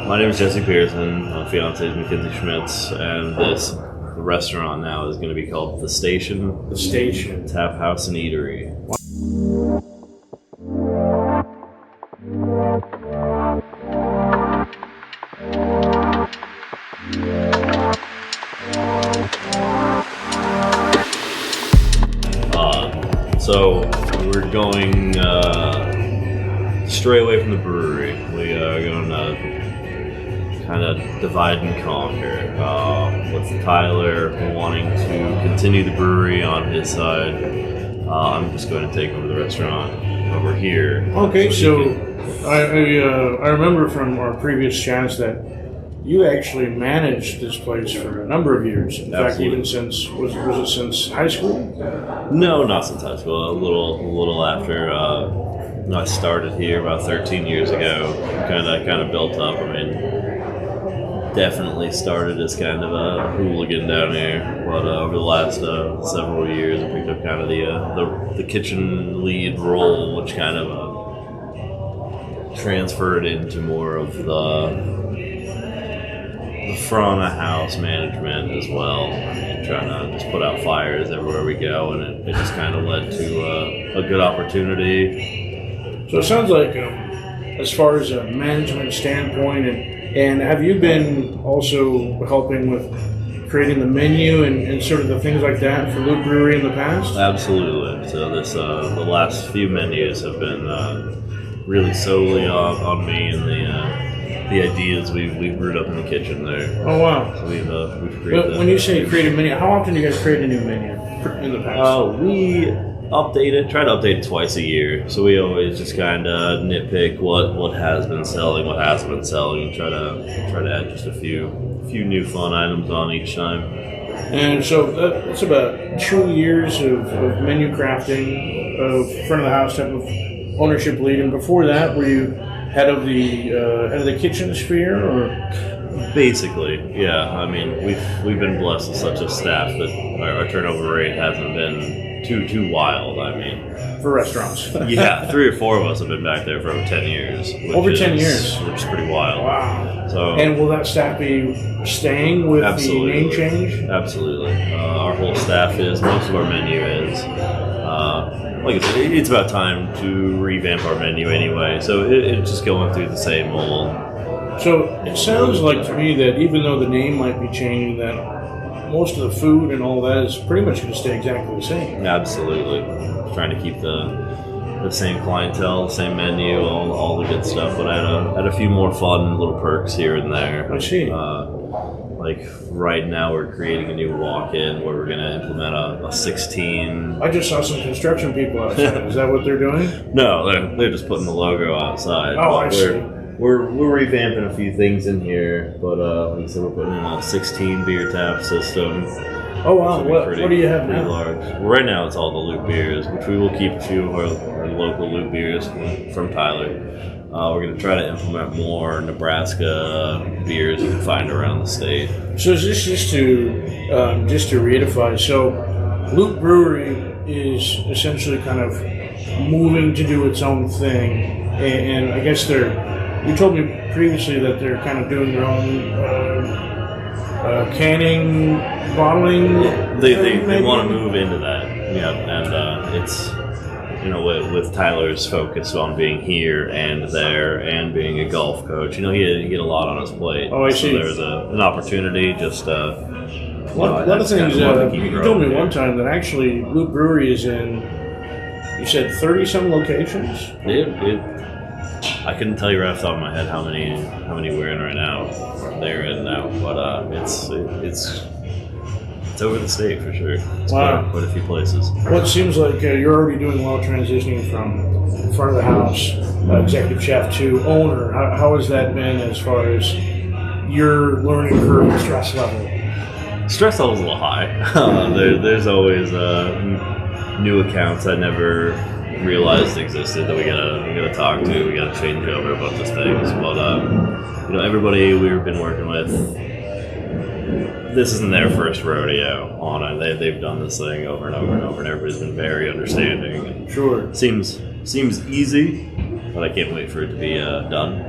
My name is Jesse Pearson. My fiance is Mackenzie Schmitz, and this restaurant now is going to be called The Station. The Station. Tap House and Eatery. So we're going stray away from the brewery. We are going to kind of divide and conquer. With Tyler wanting to continue the brewery on his side, I'm just going to take over the restaurant over here. Okay, so I remember from our previous chats that you actually managed this place for a number of years. In fact, even since was it since high school? No, not since high school. A little after. I started here about 13 years ago. Kind of built up. I mean, definitely started as kind of a hooligan down here, but over the last several years, I picked up kind of the kitchen lead role, which kind of transferred into more of the front of house management as well, and trying to just put out fires everywhere we go, and it just kind of led to a good opportunity. So it sounds like, as far as a management standpoint, and have you been also helping with creating the menu and sort of the things like that for Loop Brewery in the past? Absolutely. So the last few menus have been really solely on me and the ideas we've brewed up in the kitchen there. Oh wow! So we've created. But when you say create a menu, how often do you guys create a new menu in the past? We try to update it twice a year. So we always just kind of nitpick what has been selling, what hasn't been selling, and try to add just a few new fun items on each time. And so that's about 2 years of menu crafting, of front of the house type of ownership lead. And before that, were you head of the kitchen sphere, or? Basically, yeah. I mean, we've been blessed with such a staff that our turnover rate hasn't been too wild. I mean, for restaurants. Yeah, 3 or 4 of us have been back there for over 10 years. 10 years, which is pretty wild. Wow. So, and will that staff be staying with the name change? Absolutely. Our whole staff is. Most of our menu is. Like I said, it's about time to revamp our menu anyway. So it's just going through the same mold. So it sounds like to me that even though the name might be changing, that most of the food and all that is pretty much going to stay exactly the same. Absolutely. Trying to keep the same clientele, same menu, all the good stuff, but add a few more fun little perks here and there. I see. Like right now, we're creating a new walk-in where we're going to implement a 16. I just saw some construction people outside. Is that what they're doing? No, they're just putting the logo outside. Oh, I see. We're revamping a few things in here, but like I said, we're putting in a 16 beer tap system. Oh wow! What do you have now? Large. Right now, it's all the Loop beers, which we will keep a few of our local Loop beers from Tyler. We're going to try to implement more Nebraska beers you can find around the state. So is this just to reiterify? So Loop Brewery is essentially kind of moving to do its own thing, and I guess you told me previously that they're kind of doing their own canning, bottling. They want to move into that, yeah, and it's. With Tyler's focus on being here and there and being a golf coach, he get a lot on his plate. Oh, I see. So there's an opportunity just one of the things you told me one time that actually Loop Brewery is in, you said 30-some locations? I couldn't tell you right off the top of my head how many we're in right now, or they're in now, but it's over the state for sure. It's wow. quite a few places. Well, it seems like you're already doing well transitioning from front of the house executive chef to owner. How has that been as far as your learning curve and stress level? Stress level's a little high. There's always new accounts I never realized existed that we gotta talk to. We gotta change over a bunch of things. But everybody we've been working with, this isn't their first rodeo on it. They've done this thing over and over and over, and everybody's been very understanding. And sure. Seems easy, but I can't wait for it to be done.